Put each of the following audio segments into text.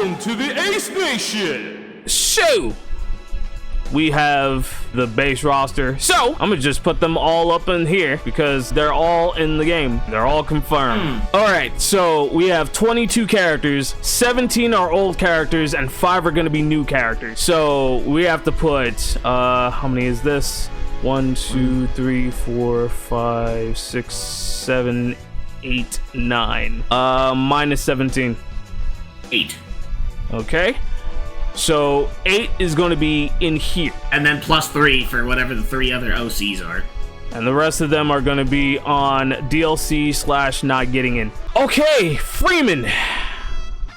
Welcome to the Ace Nation! So, we have the base roster. So, I'm gonna just put them all up in here because they're all in the game. They're all confirmed. Alright, so we have 22 characters, 17 are old characters, and 5 are gonna be new characters. So, we have to put, how many is this? 1, 2, 3, 4, 5, 6, 7, 8, 9. Minus 17. 8. Okay. So 8 is going to be in here. And then plus 3 for whatever the 3 other OCs are. And the rest of them are going to be on DLC / not getting in. Okay, Freeman.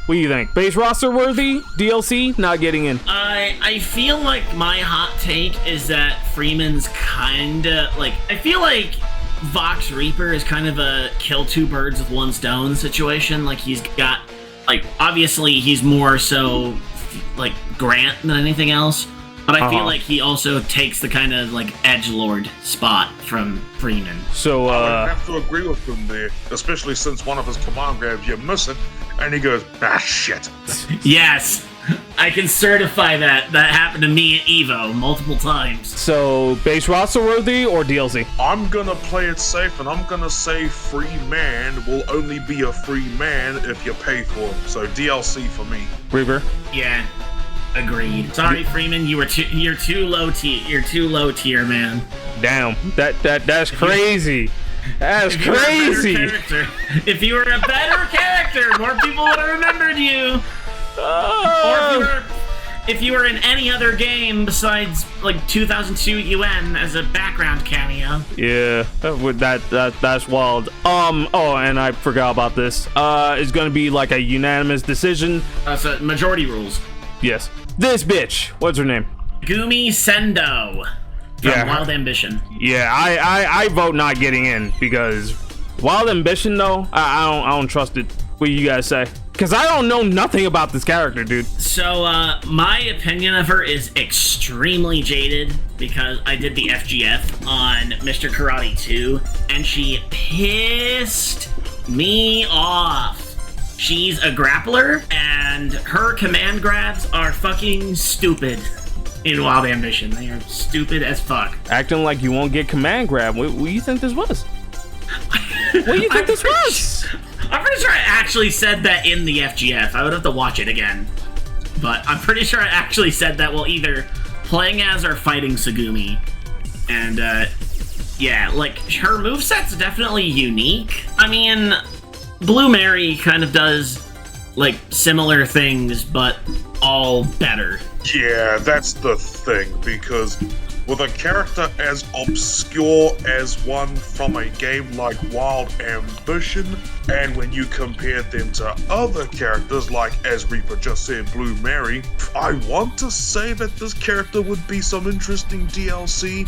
What do you think? Base roster worthy? DLC not getting in? I feel like my hot take is that Freeman's kinda like, I feel like Vox Reaper is kind of a kill 2 birds with 1 stone situation. Like, he's got, like, obviously he's more so like Grant than anything else, but I feel like he also takes the kind of like edgelord spot from Freeman. So I would have to agree with him there, especially since one of his command grabs you miss it, and he goes, ah shit. Yes, I can certify that. That happened to me at Evo multiple times. So base roster worthy or DLC? I'm gonna play it safe, and I'm gonna say free man will only be a free man if you pay for him. So DLC for me. Reaper? Yeah, agreed. Sorry, Freeman, you're too low tier. You're too low tier, man. Damn, that's crazy. That's crazy. If you were a better character, more people would have remembered you. Or if you were in any other game besides like 2002 UN as a background cameo. Yeah, that's wild. Oh, and I forgot about this. It's gonna be like a unanimous decision. So majority rules. Yes. This bitch. What's her name? Gumi Sendo. From Wild Ambition. Yeah, I vote not getting in because Wild Ambition though, I don't trust it. What do you guys say? Because I don't know nothing about this character, dude. So, my opinion of her is extremely jaded because I did the FGF on Mr. Karate 2, and she pissed me off. She's a grappler, and her command grabs are fucking stupid in Wild Ambition. They are stupid as fuck. Acting like you won't get command grab. What do you think this was? What do you think this was? I'm pretty sure I actually said that in the FGF. I would have to watch it again. But I'm pretty sure I actually said that while either playing as or fighting Tsugumi. And, yeah, like, her moveset's definitely unique. I mean, Blue Mary kind of does, like, similar things, but all better. Yeah, that's the thing, because with a character as obscure as one from a game like Wild Ambition, and when you compare them to other characters like, as Reaper just said, Blue Mary, I want to say that this character would be some interesting DLC,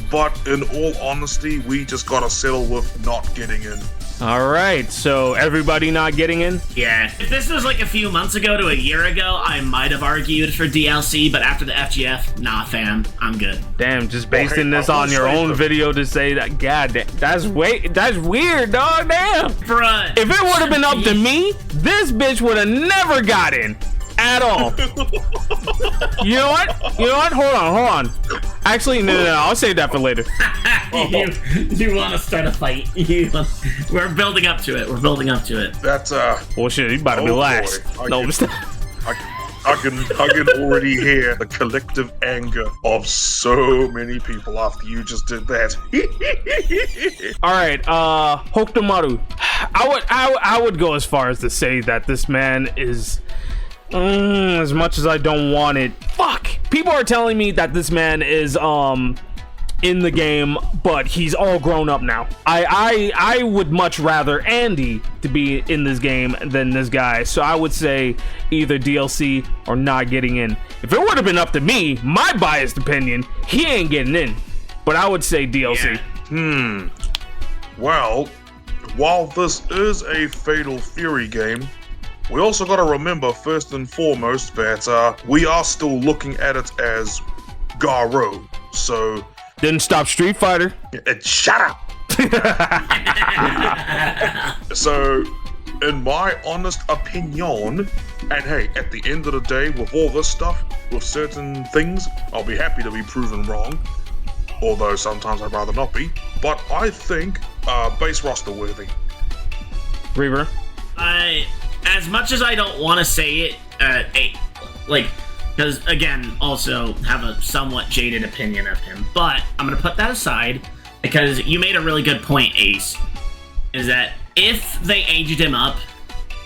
but in all honesty, we just gotta settle with not getting in. Alright, so everybody not getting in? Yeah. If this was like a few months ago to a year ago, I might have argued for DLC, but after the FGF, nah fam, I'm good. Damn, just basing this on your own video to say that, god damn, that's weird, dog, damn. Bruh. If it would have been up to me, this bitch would have never got in. At all. You know what? Hold on. Actually, no, I'll save that for later. You want to start a fight. We're building up to it. That's, well, shit, you about to be last. No, I can already hear the collective anger of so many people after you just did that. Alright, Hokutomaru. I would go as far as to say that this man is... as much as I don't want it. Fuck! People are telling me that this man is, in the game, but he's all grown up now. I would much rather Andy to be in this game than this guy, so I would say either DLC or not getting in. If it would have been up to me, my biased opinion, he ain't getting in. But I would say DLC. Yeah. Well, while this is a Fatal Fury game, we also got to remember, first and foremost, that we are still looking at it as Garou. So... Didn't stop Street Fighter. Shut up! So, in my honest opinion, And hey, at the end of the day, with all this stuff, with certain things, I'll be happy to be proven wrong. Although sometimes I'd rather not be. But I think base roster worthy. Reaper? As much as I don't want to say it, because again, also have a somewhat jaded opinion of him, but I'm gonna put that aside because you made a really good point, Ace. Is that if they aged him up,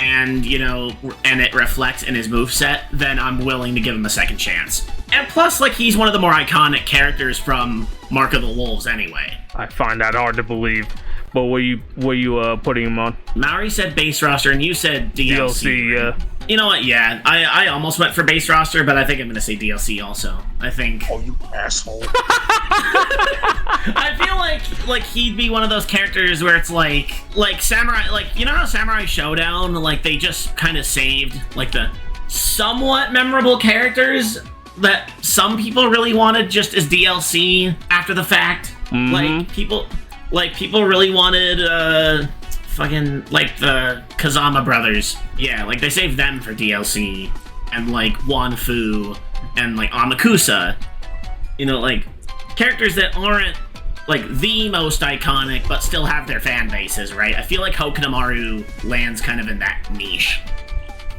and and it reflects in his moveset, then I'm willing to give him a second chance. And plus, like, he's one of the more iconic characters from Mark of the Wolves anyway. I find that hard to believe. But what you putting him on? Maori said base roster, and you said DLC. Yeah. You know what? Yeah, I almost went for base roster, but I think I'm gonna say DLC also. I think. Oh, you asshole! I feel like he'd be one of those characters where it's like Samurai, like, you know how Samurai Showdown, like, they just kind of saved like the somewhat memorable characters that some people really wanted just as DLC after the fact. Mm-hmm. Like people really wanted fucking like the Kazama brothers. Yeah, like they saved them for DLC, and like Wanfu and like Amakusa. Like characters that aren't like the most iconic but still have their fan bases, right? I feel like Hokunamaru lands kind of in that niche.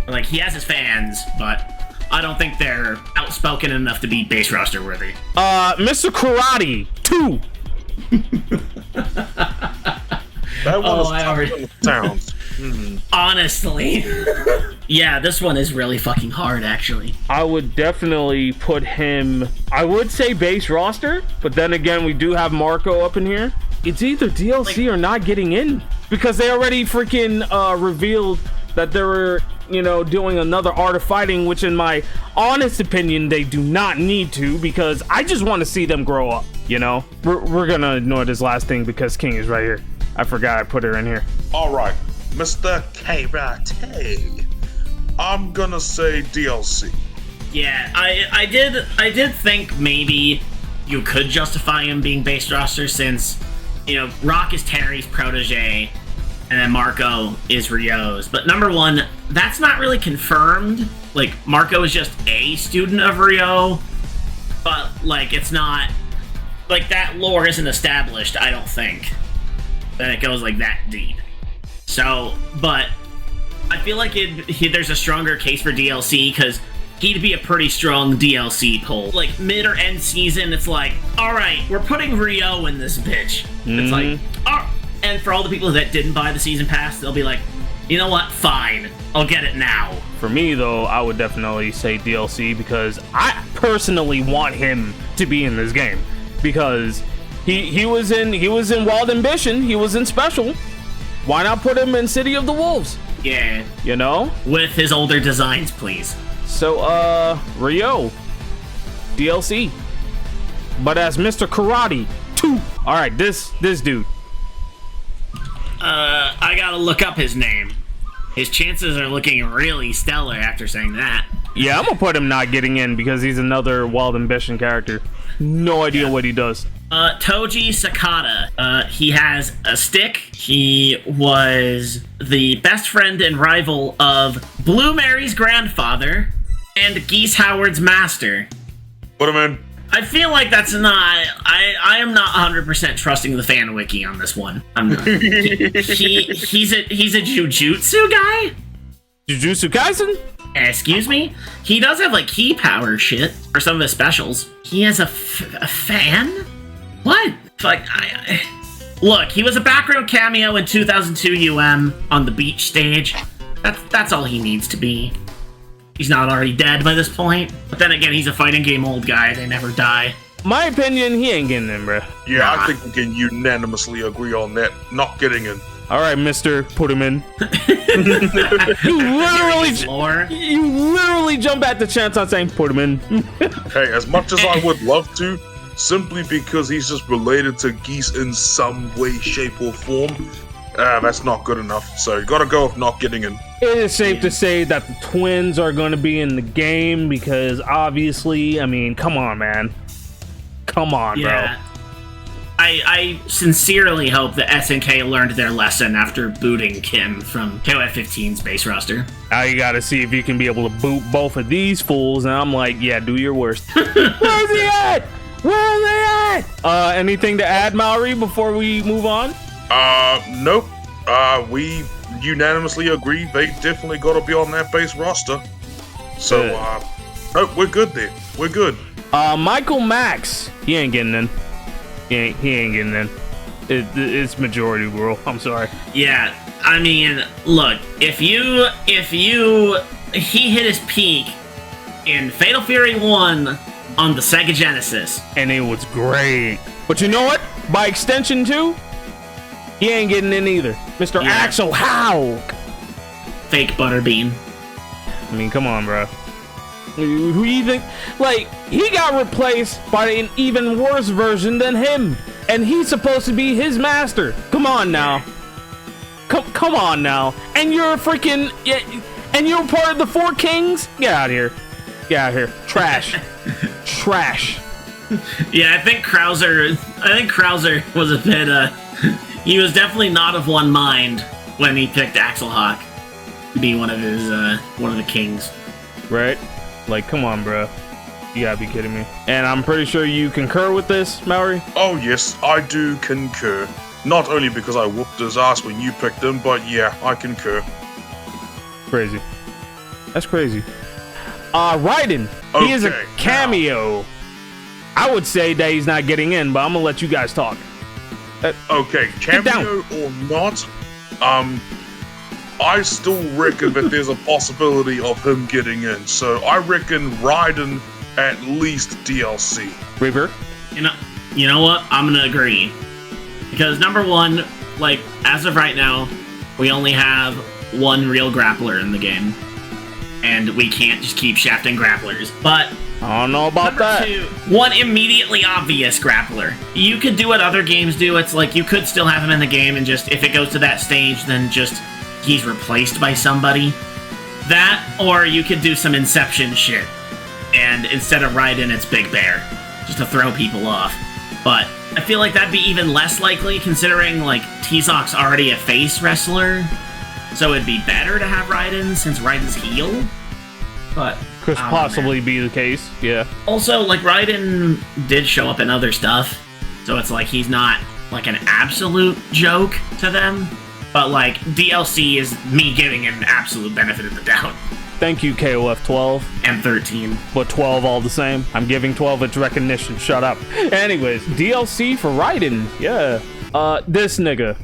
Like, he has his fans, but I don't think they're outspoken enough to be base roster worthy. Mr. Karate 2. That one is I already... tough in the sounds. Mm-hmm. Honestly. Yeah, this one is really fucking hard, actually. I would definitely put him... I would say base roster, but then again, we do have Marco up in here. It's either DLC or not getting in. Because they already freaking revealed that they were, doing another Art of Fighting, which in my honest opinion, they do not need to, because I just want to see them grow up, We're gonna ignore this last thing because King is right here. I forgot I put her in here. Alright, Mr. Karate. I'm gonna say DLC. Yeah, I did think maybe you could justify him being base roster since, Rock is Terry's protege, and then Marco is Ryo's. But number one, that's not really confirmed. Like, Marco is just a student of Ryo, but, like, it's not... Like, that lore isn't established, I don't think. That it goes, like, that deep. So, but... I feel like there's a stronger case for DLC, because he'd be a pretty strong DLC pull. Like, mid or end season, it's like, alright, we're putting Ryo in this bitch. Mm-hmm. It's like, oh... And for all the people that didn't buy the season pass, they'll be like, you know what, fine, I'll get it now. For me, though, I would definitely say DLC, because I personally want him to be in this game. Because he was in Wild Ambition, he was in Special. Why not put him in City of the Wolves? Yeah. With his older designs, please. So, Ryo. DLC. But as Mr. Karate 2. Alright, this dude. I gotta look up his name. His chances are looking really stellar after saying that. Yeah, I'm gonna put him not getting in because he's another Wild Ambition character. No idea what he does. Toji Sakata. He has a stick. He was the best friend and rival of Blue Mary's grandfather and Geese Howard's master. Put him in. I feel like that's not... I am not 100% trusting the fan wiki on this one. I'm not. He's a jujutsu guy? Jujutsu Kaisen? Excuse me? He does have, like, key power shit for some of his specials. He has a fan? What? Like, Look, he was a background cameo in 2002 UM on the beach stage. That's all he needs to be. He's not already dead by this point. But then again, he's a fighting game old guy. They never die. My opinion, he ain't getting in, bro. Yeah, nah. I think we can unanimously agree on that. Not getting in. All right, mister, put him in. You literally jump at the chance on saying put him in. Hey, as much as I would love to, simply because he's just related to Geese in some way, shape, or form, that's not good enough. So you gotta go with not getting in. It is safe to say that the twins are going to be in the game because obviously, I mean, come on, man. Come on, bro. I sincerely hope that SNK learned their lesson after booting Kim from KOF-15's base roster. Now you gotta see if you can be able to boot both of these fools, and I'm like, yeah, do your worst. Where's he at? Where are they at? Anything to add, Maori, before we move on? Nope. We unanimously agree they definitely got to be on that base roster. So, nope, we're good there. We're good. Michael Max, he ain't getting in. He ain't getting in. It's majority rule. I'm sorry. Yeah, I mean, look, if he hit his peak in Fatal Fury 1 on the Sega Genesis. And it was great. But you know what? By extension too, he ain't getting in either. Mr. Yeah. Axel Haug. Fake Butterbean. I mean, come on, bro. Who you think? Like, he got replaced by an even worse version than him. And he's supposed to be his master. Come on now. Come on now. And you're freaking... Yeah, and you're part of the Four Kings? Get out of here. Get out of here. Trash. Trash. Yeah, I think Krauser was a bit, he was definitely not of one mind when he picked Axel Hawk to be one of the kings. Right? Like, come on, bro. You gotta be kidding me. And I'm pretty sure you concur with this, Maori? Oh yes, I do concur. Not only because I whooped his ass when you picked him, but yeah, I concur. Crazy. That's crazy. Raiden. He is a Okay, cameo. I would say that he's not getting in, but I'm gonna let you guys talk. Okay, cameo or not, I still reckon that there's a possibility of him getting in. So I reckon Raiden at least DLC. Reaper? You know what? I'm gonna agree. Because number one, like, as of right now, we only have one real grappler in the game. And we can't just keep shafting grapplers. But I don't know about number that. two, one immediately obvious grappler. You could do what other games do. It's like you could still have him in the game and just, if it goes to that stage, then just he's replaced by somebody. That, or you could do some Inception shit. And instead of Raiden, it's Big Bear. Just to throw people off. But I feel like that'd be even less likely considering, like, T-Zock's already a face wrestler. So it'd be better to have Raiden since Raiden's heel. But Could possibly be the case, yeah. also, like, Raiden did show up in other stuff. So it's like he's not, like, an absolute joke to them. But, like, DLC is me giving an absolute benefit of the doubt. Thank you, KOF 12. And 13. But 12 all the same. I'm giving 12 its recognition. Shut up. Anyways, DLC for Raiden. Yeah. This nigga.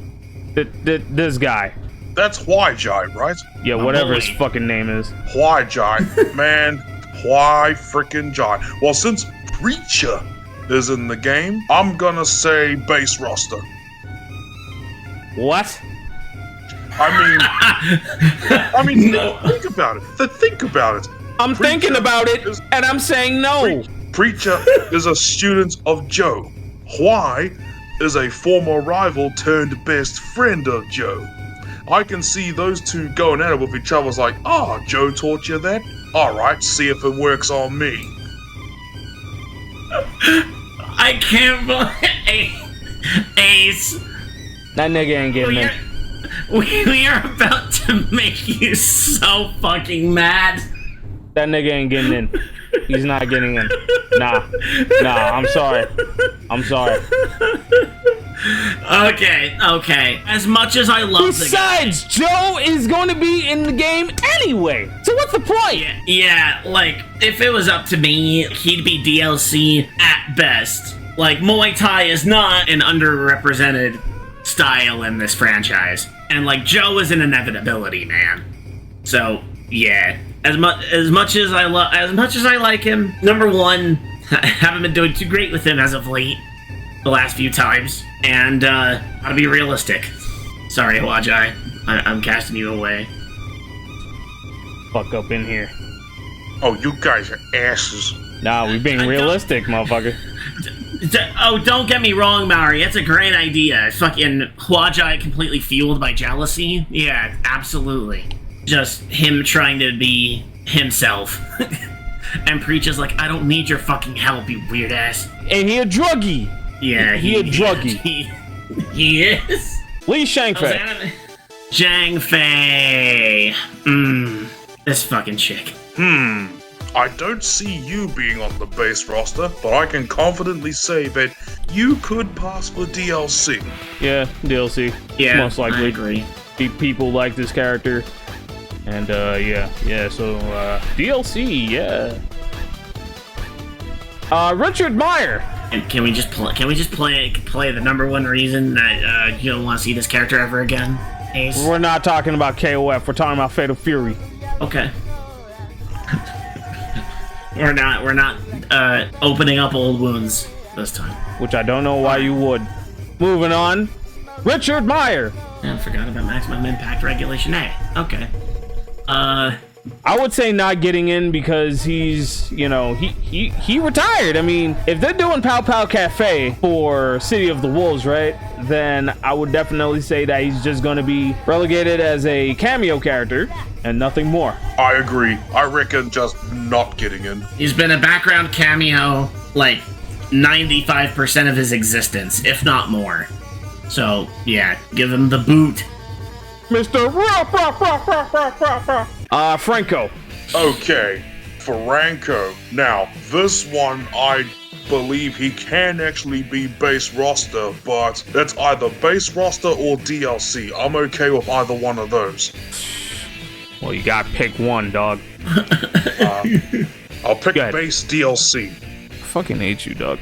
This guy. That's Huai-Jai, right? Yeah, My whatever boy. his fucking name is. Huai-Jai. Man, Huai-frickin-Jai. Well, since Preacher is in the game, I'm gonna say base roster. What? I mean, think about it. Think about it. I'm thinking about it, and I'm saying no. Preacher is a student of Joe. Huai is a former rival turned best friend of Joe. I can see those two going at it with each other. It's like, oh, Joe taught you that? Alright, see if it works on me. I can't believe... Ace. That nigga ain't getting in. We are about to make you so fucking mad. That nigga ain't getting in. He's not getting in. Nah, I'm sorry. I'm sorry. Okay. As much as I love Besides, Joe is going to be in the game anyway. So what's the point? Yeah, like, if it was up to me, he'd be DLC at best. Like, Muay Thai is not an underrepresented style in this franchise. And, like, Joe is an inevitability, man. So, yeah. As much as I like him, number one, I haven't been doing too great with him as of late, the last few times, and gotta be realistic. Sorry, Huai-Jai, I'm casting you away. Fuck up in here. Oh, you guys are asses. Nah, we being realistic, motherfucker. Oh, don't get me wrong, Maori. That's a great idea. Fucking Huai-Jai completely fueled by jealousy. Yeah, absolutely. Just him trying to be himself. And Preach is like, I don't need your fucking help, you weird ass. And he a druggie. Yeah, he a druggie. He is. Lee Shangfei. Zhang Fei. This fucking chick. I don't see you being on the base roster, but I can confidently say that you could pass for DLC. Yeah, DLC. Yeah, most likely. I agree. People like this character, and yeah. So DLC, yeah. Richard Meyer. And can we just play the number one reason that you don't want to see this character ever again? Ace? We're not talking about KOF. We're talking about Fatal Fury. Okay. We're not opening up old wounds this time. Which I don't know why you would. Moving on, Richard Meyer. Yeah, I forgot about maximum impact regulation A. Okay. I would say not getting in because he's, you know, he retired. I mean, if they're doing Pow Pow Cafe for City of the Wolves, right, then I would definitely say that he's just going to be relegated as a cameo character and nothing more. I agree. I reckon just not getting in. He's been a background cameo like 95% of his existence, if not more. So, yeah, give him the boot. Mr. Franco. Okay, Franco. Now, this one, I believe he can actually be base roster, but that's either base roster or DLC. I'm okay with either one of those. Well, you gotta pick one, dog. I'll pick base DLC. I fucking hate you, dog.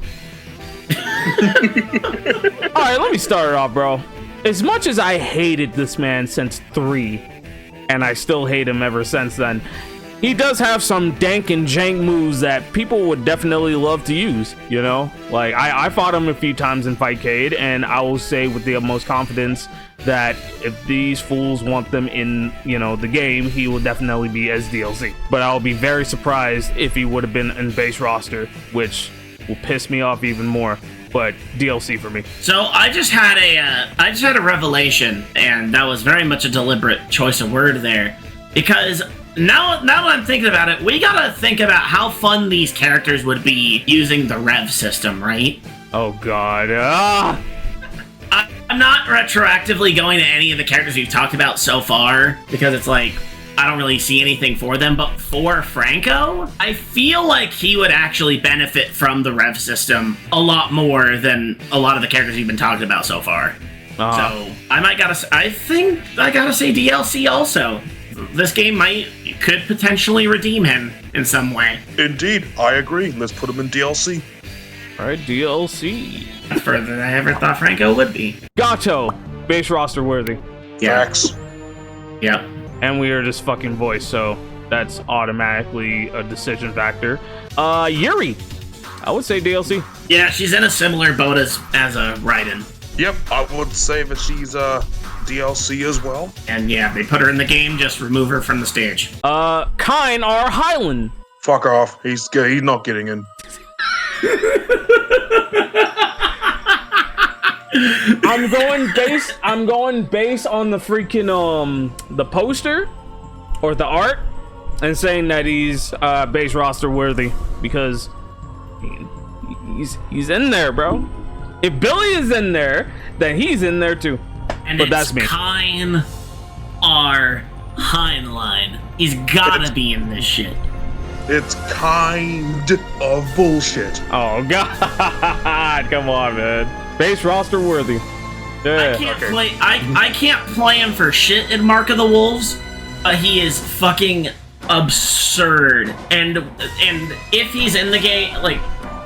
Alright, let me start it off, bro. As much as I hated this man since 3, and I still hate him ever since then, he does have some dank and jank moves that people would definitely love to use, you know? Like, I fought him a few times in Fightcade, and I will say with the utmost confidence that if these fools want them in, you know, the game, he will definitely be as DLC. But I'll be very surprised if he would have been in base roster, which will piss me off even more. But DLC for me. So I just had a revelation, and that was very much a deliberate choice of word there, because now that I'm thinking about it, we gotta think about how fun these characters would be using the rev system, right? Oh god. I'm not retroactively going to any of the characters we've talked about so far, because it's like, I don't really see anything for them, but for Franco, I feel like he would actually benefit from the rev system a lot more than a lot of the characters we've been talking about so far. So I think I gotta say DLC also. This game could potentially redeem him in some way. Indeed, I agree. Let's put him in DLC. Alright, DLC. That's further than I ever thought Franco would be. Gato, base roster worthy. Yeah. Facts. Yep. And we are just fucking voice, so that's automatically a decision factor. Yuri, I would say DLC. Yeah, she's in a similar boat as a Raiden. Yep, I would say that she's DLC as well. And yeah, they put her in the game, just remove her from the stage. Kine R. Highland. Fuck off. He's not getting in. I'm going base on the freaking the poster or the art and saying that he's base roster worthy because he's in there, bro. If Billy is in there, then he's in there too. And but that's me. Kine R. Heinlein. He's gotta be in this shit. It's kind of bullshit. Oh god, come on, man. Base roster worthy. Yeah. I can't play him for shit in Mark of the Wolves. He is fucking absurd. And if he's in the game, like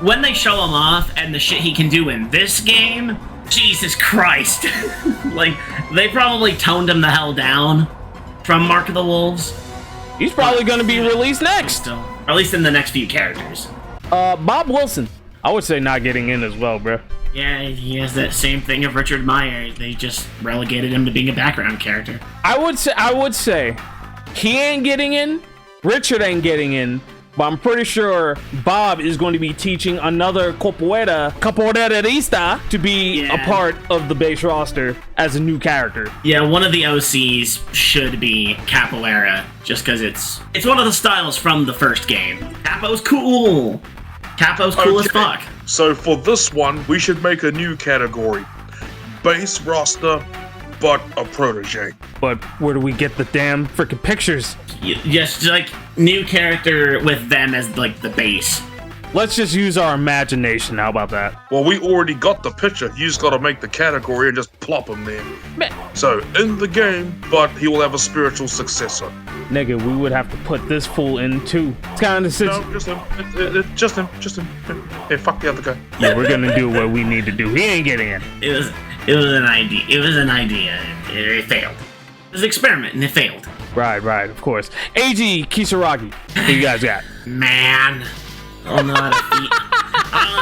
when they show him off and the shit he can do in this game, Jesus Christ. Like they probably toned him the hell down from Mark of the Wolves. He's probably going to be released next. Or at least in the next few characters. Bob Wilson. I would say not getting in as well, bro. Yeah, he has that same thing of Richard Meyer. They just relegated him to being a background character. I would say he ain't getting in, Richard ain't getting in, but I'm pretty sure Bob is going to be teaching another capoeirista to be a part of the base roster as a new character. Yeah, one of the OCs should be capoeira, just because it's one of the styles from the first game. Capo's cool. Capo's cool as Okay. fuck. So for this one, we should make a new category. Base roster, but a protege. But where do we get the damn freaking pictures? Just like new character with them as like the base. Let's just use our imagination. How about that? Well, we already got the picture. You just gotta make the category and just plop him there. So, in the game, but he will have a spiritual successor. Nigga, we would have to put this fool in too. It's kind of No, just him. Just him. Hey, fuck the other guy. Yeah, we're gonna do what we need to do. He ain't getting in. It was an idea. It was an idea. It failed. It was an experiment and it failed. Right, of course. AG Kisaragi, who you guys got? Man. I don't know how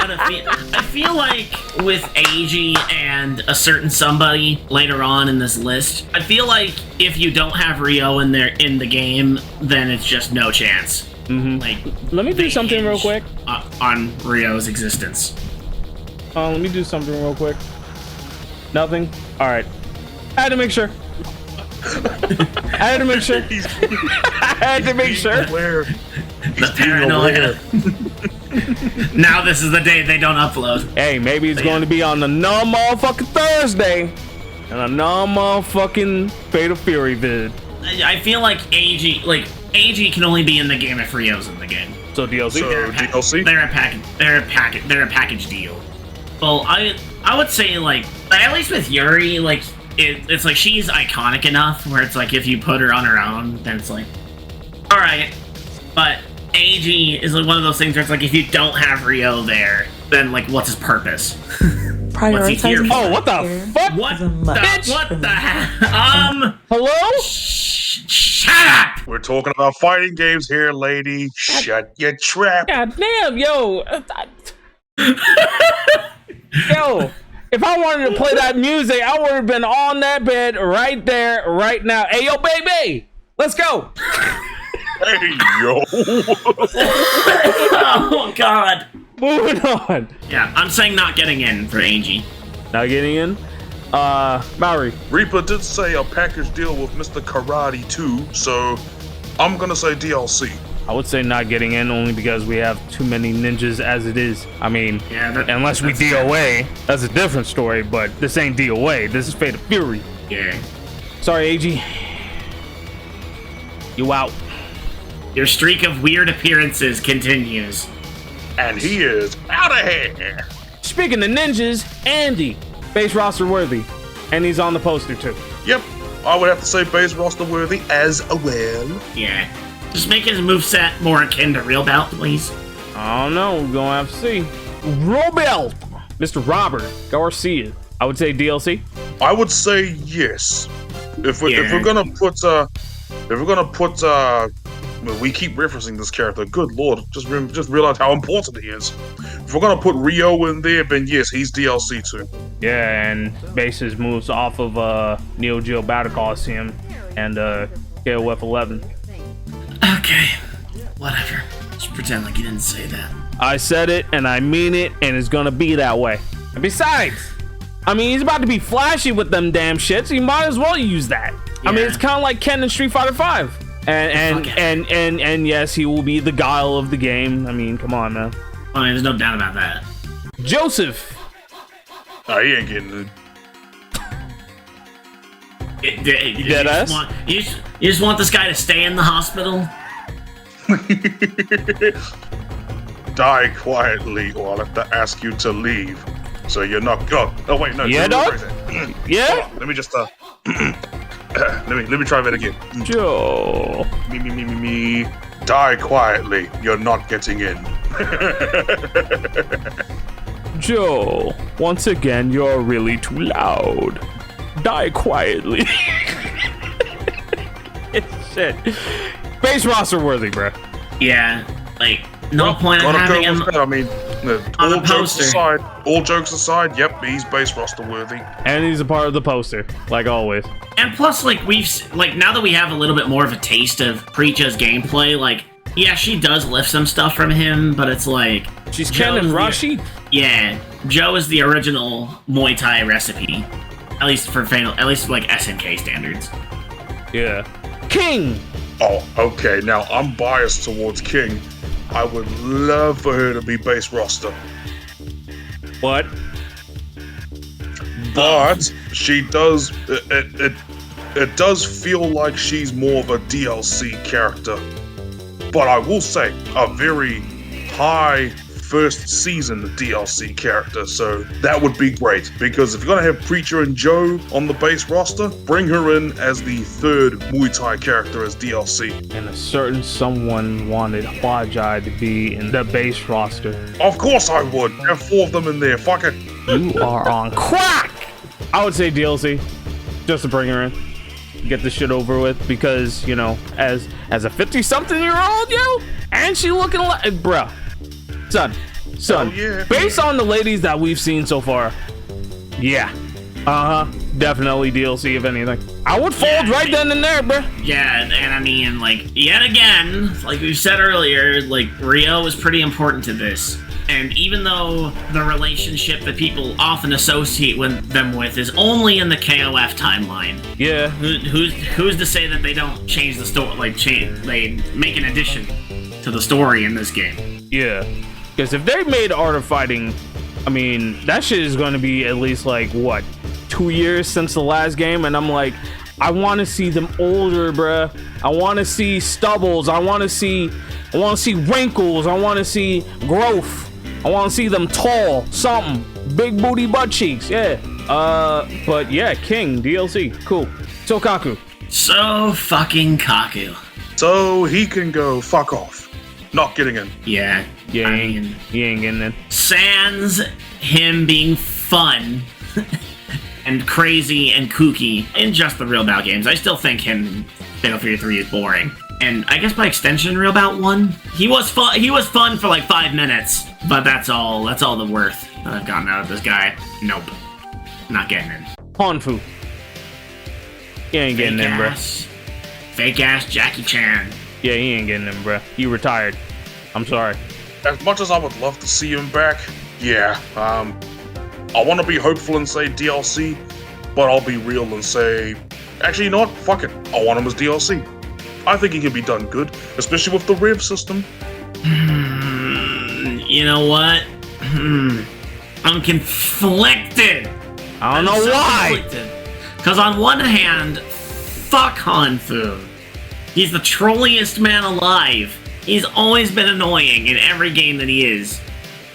to feel. I feel like with AG and a certain somebody later on in this list, I feel like if you don't have Rio in there in the game, then it's just no chance. Like, Let me do they something real hinge quick. On Rio's existence. Let me do something real quick. Nothing? Alright. I had to make sure. I had to make sure. I had to make sure. Where? The paranoia. Now this is the day they don't upload. Hey, maybe it's going to be on the non-motherfucking Thursday. And a non-motherfucking Fatal Fury vid. I feel like AG can only be in the game if Rio's in the game. So DLC? So, DLC? They're a package deal. Well, I would say like at least with Yuri, like it's like she's iconic enough where it's like if you put her on her own, then it's like, all right. But AG is like one of those things where it's like if you don't have Rio there, then like what's his purpose? What's he here for? Oh, what the fuck? What the Hello? Shut up! We're talking about fighting games here, lady. Shut your trap. God damn, yo. Yo, if I wanted to play that music, I would have been on that bed right there, right now. Hey, yo, baby, let's go. Hey, yo. Oh god. Moving on. Yeah, I'm saying not getting in for AG. Now getting in. Maori. Reaper did say a package deal with Mr. Karate too, so I'm gonna say DLC. I would say not getting in only because we have too many ninjas as it is. I mean, Yeah, unless we that's DOA, that's a different story, but this ain't DOA. This is Fatal Fury. Yeah. Sorry, AG. You out. Your streak of weird appearances continues. And he is out of here. Speaking of ninjas, Andy. Base roster worthy. And he's on the poster too. Yep, I would have to say base roster worthy as well. Yeah. Just make his moveset more akin to Real Bout, please. I don't know. We're gonna have to see. Robel, Mr. Robert Garcia. I would say DLC. I would say yes. If we're gonna put well, we keep referencing this character. Good lord, just realize how important he is. If we're gonna put Rio in there, then yes, he's DLC too. Yeah, and bases moves off of Neo Geo Battle Coliseum and KOF 11. Okay. Whatever. Just pretend like you didn't say that. I said it, and I mean it, and it's gonna be that way. And besides, I mean, he's about to be flashy with them damn shits. So you might as well use that. I mean, Yeah. it's kind of like Ken in Street Fighter 5. And yes, he will be the guile of the game. I mean, come on, man. I mean, there's no doubt about that. Joseph. Nah, he ain't getting it. You dead ass? You just want this guy to stay in the hospital? Die quietly, or I'll have to ask you to leave. So you're not. Oh wait, no. Yeah, let me dog? rephrase it. Yeah? Hold on, let me just let me try that again. Joe. Me. Die quietly. You're not getting in. Joe, once again, you're really too loud. Die quietly. Shit. Base roster worthy, bruh. Yeah. Like, no point in Gotta having go him. with that. I mean, on all a jokes poster. aside, yep, he's base roster worthy. And he's a part of the poster, like always. And plus, like, now that we have a little bit more of a taste of Preacha's gameplay, like, yeah, she does lift some stuff from him, but it's like... She's Joe's Ken and the- Rashid. Yeah, Joe is the original Muay Thai recipe. At least for like SNK standards. Yeah. King! Oh, okay. Now I'm biased towards King, I would love for her to be base roster. What? But she does, it does feel like she's more of a DLC character. But I will say, a very high first season DLC character, so that would be great. Because if you're gonna have Preacher and Joe on the base roster, bring her in as the third Muay Thai character as DLC. And a certain someone wanted Hwajai to be in the base roster. Of course I would. Have 4 of them in there. Fuck it. You are on crack! I would say DLC, just to bring her in. Get the shit over with, because, you know, as a 50-something-year-old, yo, and she looking like, bruh. Son, Oh, yeah. based on the ladies that we've seen so far, yeah, definitely DLC if anything. I would fold right then and there, bruh. Yeah, and I mean, like, yet again, like we said earlier, like, Rio is pretty important to this. And even though the relationship that people often associate them with is only in the KOF timeline, Yeah, who's to say that they don't change the story? Like, they make an addition to the story in this game. yeah. Because if they made Art of Fighting, I mean, that shit is going to be at least like, what, 2 years since the last game? And I'm like, I want to see them older, bruh. I want to see stubbles. I want to see wrinkles. I want to see growth. I want to see them tall, something. Big booty butt cheeks, yeah. But yeah, King, DLC, cool. Sokaku. So fucking Kaku. So he can go fuck off. Not getting in. Yeah. Yeah, I he mean, ain't getting in. sans him being fun and crazy and kooky in just the Real Bout games, I still think him Fatal Fury 3 is boring. And I guess by extension, Real Bout 1, he was fun for like 5 minutes, but that's all the worth that I've gotten out of this guy. Nope. Not getting in. Hanfu. He ain't getting in, bruh. Fake ass Jackie Chan. Yeah, he ain't getting in, bruh. He retired. I'm sorry. As much as I would love to see him back, yeah, I want to be hopeful and say DLC, but I'll be real and say, actually, you know what? Fuck it. I want him as DLC. I think he can be done good, especially with the Rev system. You know what? I'm conflicted. I don't know why. Because on one hand, fuck Hanfu. He's the trolliest man alive. He's always been annoying in every game that he is.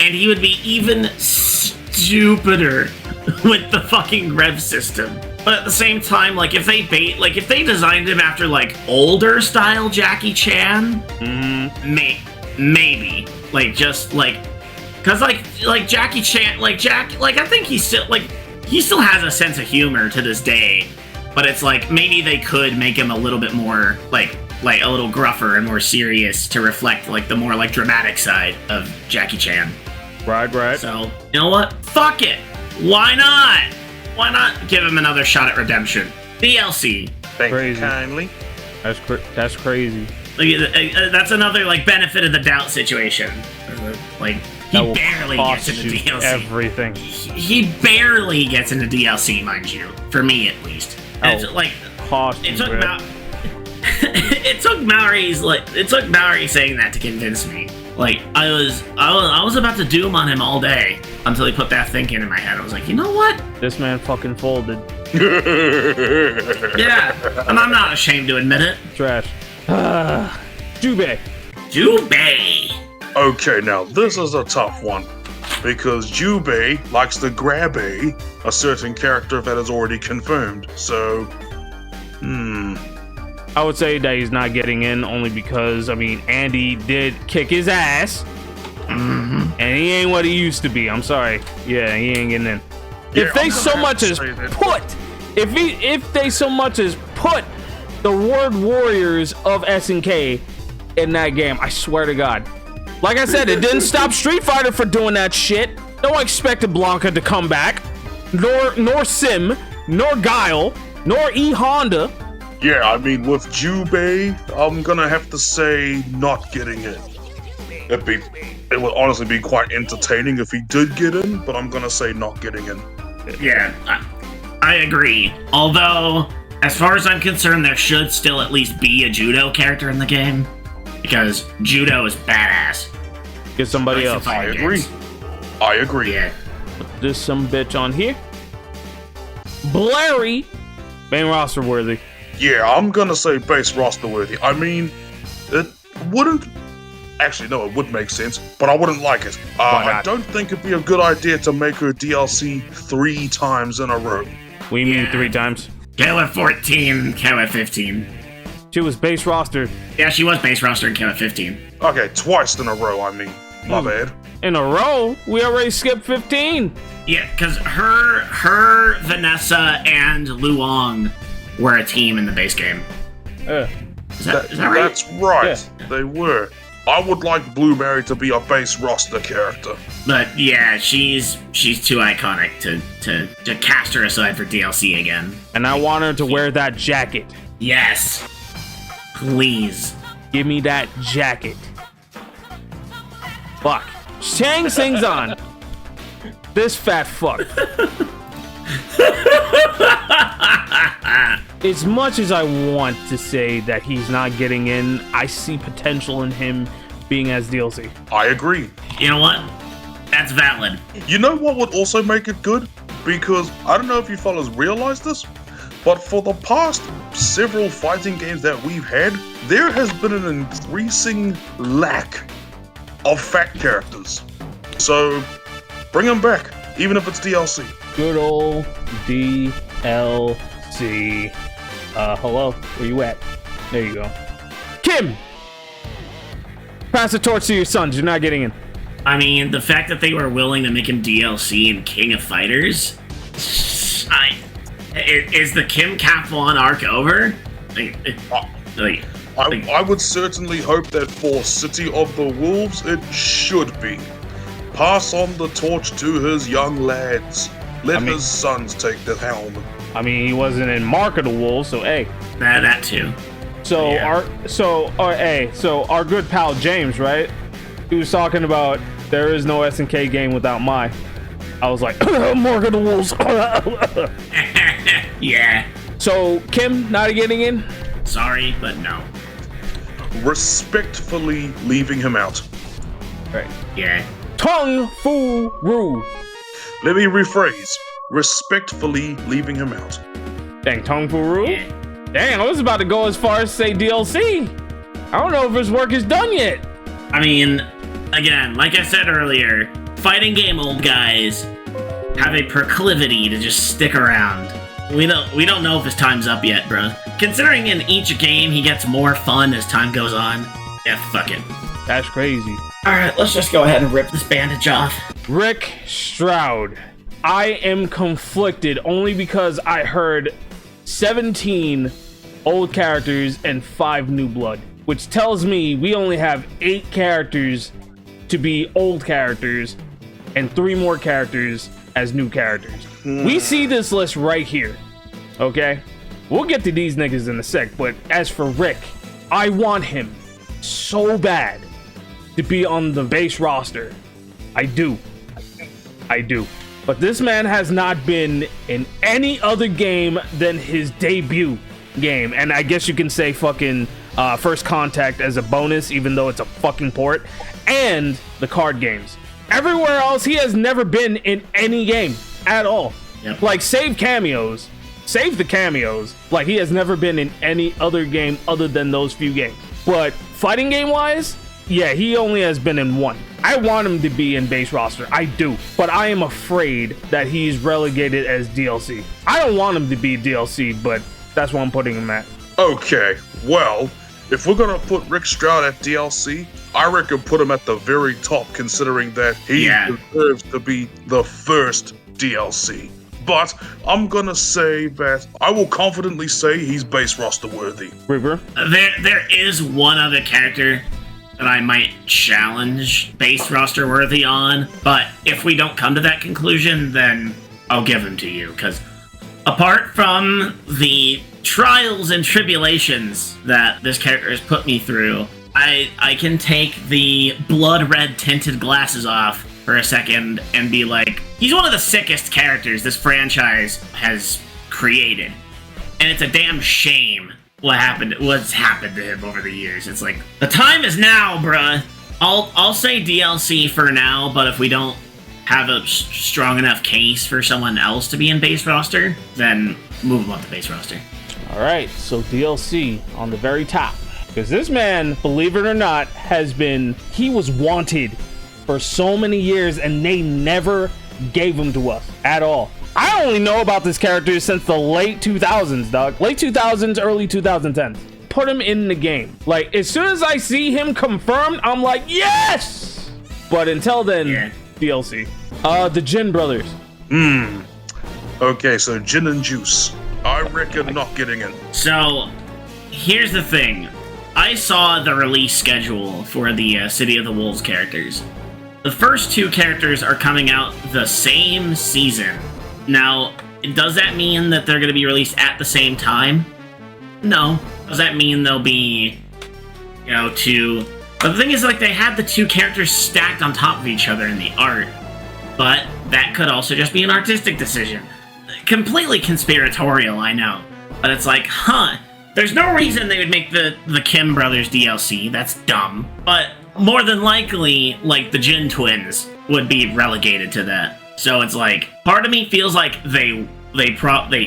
And he would be even stupider with the fucking Rev system. But at the same time, like, if they designed him after, like, older style Jackie Chan, maybe. Like, just, like, cause, like, Jackie Chan, I think he still has a sense of humor to this day. But it's like, maybe they could make him a little bit more, like a little gruffer and more serious to reflect, like, the more, like, dramatic side of Jackie Chan. Right. So, you know what? Fuck it! Why not? Why not give him another shot at redemption? DLC. Thank Crazy. you kindly. That's crazy. Like, that's another, like, benefit of the doubt situation. Like, he That will barely cost gets into you DLC. everything. He barely gets into DLC, mind you. For me, at least. And it's, like, Cost it you, took bruh. about... it took Maori saying that to convince me. Like, I was about to doom on him all day until he put that thinking in my head. I was like, you know what? This man fucking folded. Yeah, and I'm not ashamed to admit it. Trash. Jubei. Jubei. Okay, now this is a tough one. Because Jubei likes to grab a certain character that is already confirmed. So, I would say that he's not getting in only because, I mean, Andy did kick his ass. And he ain't what he used to be. I'm sorry. Yeah, he ain't getting in. Yeah, If they I'm so gonna much have as to say that. if they so much as put the Word Warriors of SNK in that game, I swear to God. Like I said, it didn't stop Street Fighter for doing that shit. No one expected Blanca to come back. Nor Sim, nor Guile, nor E Honda. yeah, I mean, with Jubei, I'm gonna have to say not getting in. It would honestly be quite entertaining if he did get in, but I'm gonna say not getting in. Yeah, I agree. Although, as far as I'm concerned, there should still at least be a judo character in the game. because judo is badass. Get somebody else. I agree. I agree. Yeah. Put this some bitch on here. Blairy. Main roster worthy. Yeah, I'm gonna say base roster worthy. I mean, it wouldn't. Actually, no, it would make sense, but I wouldn't like it. Why I not? don't think it'd be a good idea to make her DLC 3 times in a row. We mean 3 times. KOF 14, KOF 15. She was base roster Yeah, she was base roster in KOF 15. Okay, twice in a row, I mean. My bad. in a row. We already skipped 15. Yeah, because her, Vanessa, and Luong were a team in the base game. Is that right? That's right. Yeah. They were. I would like Blue Mary to be a base roster character. But yeah, she's too iconic to cast her aside for DLC again. And I want her to wear that jacket. Yes. Please. Give me that jacket. Fuck. Shang Tsung's on. This fat fuck. As much as I want to say that he's not getting in, I see potential in him being as DLC. I agree. You know what? That's valid. You know what would also make it good? Because I don't know if you fellas realize this, but for the past several fighting games that we've had, there has been an increasing lack of fat characters. So bring them back, even if it's DLC. Good old DLC. Hello, where you at? There you go. Kim! Pass the torch to your sons, you're not getting in. I mean, the fact that they were willing to make him DLC in King of Fighters, is the Kim Cap 1 arc over? I would certainly hope that for City of the Wolves, it should be. Pass on the torch to his young lads. Let his sons take the helm. I mean, he wasn't in Mark of the Wolves, so hey. That too. So Yeah. our good pal James, right? He was talking about there is no SNK game without Mai. I was like, Mark of the Wolves. Yeah. So Kim not getting in? Sorry, but no. Respectfully leaving him out. Right. Yeah. Tung Fu Ru. Let me rephrase. Respectfully leaving him out. Dang, Tung Fu Ru? Yeah. Dang, I was about to go as far as say DLC. I don't know if his work is done yet. I mean, again, like I said earlier, fighting game old guys have a proclivity to just stick around. We don't know if his time's up yet, bro. Considering in each game he gets more fun as time goes on. Yeah, fuck it. That's crazy. Alright, let's just go ahead and rip this bandage off. Rick Stroud. I am conflicted only because I heard 17 old characters and 5 new blood, which tells me we only have 8 characters to be old characters and 3 more characters as new characters. We see this list right here, okay? We'll get to these niggas in a sec, but as for Rick, I want him so bad to be on the base roster. I do. But this man has not been in any other game than his debut game. And I guess you can say fucking First Contact as a bonus, even though it's a fucking port. And the card games. Everywhere else, he has never been in any game at all. Yep. Like, save the cameos. Like, he has never been in any other game other than those few games. But fighting game wise, yeah, he only has been in 1. I want him to be in base roster. I do. But I am afraid that he's relegated as DLC. I don't want him to be DLC, but that's where I'm putting him at. Okay, well, if we're gonna put Rick Stroud at DLC, I reckon put him at the very top, considering that he deserves to be the first DLC. But I'm gonna say that I will confidently say he's base roster worthy. Reaper? There is one other character that I might challenge base roster worthy on, but if we don't come to that conclusion, then I'll give him to you, because apart from the trials and tribulations that this character has put me through, I can take the blood red tinted glasses off for a second and be like, he's one of the sickest characters this franchise has created. And it's a damn shame what's happened to him over the years. It's like, the time is now, bruh. I'll say DLC for now, but if we don't have a strong enough case for someone else to be in base roster, then move him up to base roster. All right, so DLC on the very top. Because this man, believe it or not, he was wanted for so many years and they never gave him to us at all. I only know about this character since the late 2000s, dog. Late 2000s, early 2010s. Put him in the game. Like, as soon as I see him confirmed, I'm like, yes! But until then, yeah. DLC. The Jin brothers. Okay, so Jin and Juice. I reckon not getting in. So, here's the thing. I saw the release schedule for the City of the Wolves characters. The first two characters are coming out the same season. Now, does that mean that they're going to be released at the same time? No. Does that mean they'll be, two... But the thing is, like, they had the two characters stacked on top of each other in the art. But that could also just be an artistic decision. Completely conspiratorial, I know. But it's like, there's no reason they would make the Kim Brothers DLC. That's dumb. But more than likely, like, the Jin twins would be relegated to that. So it's like, part of me feels like they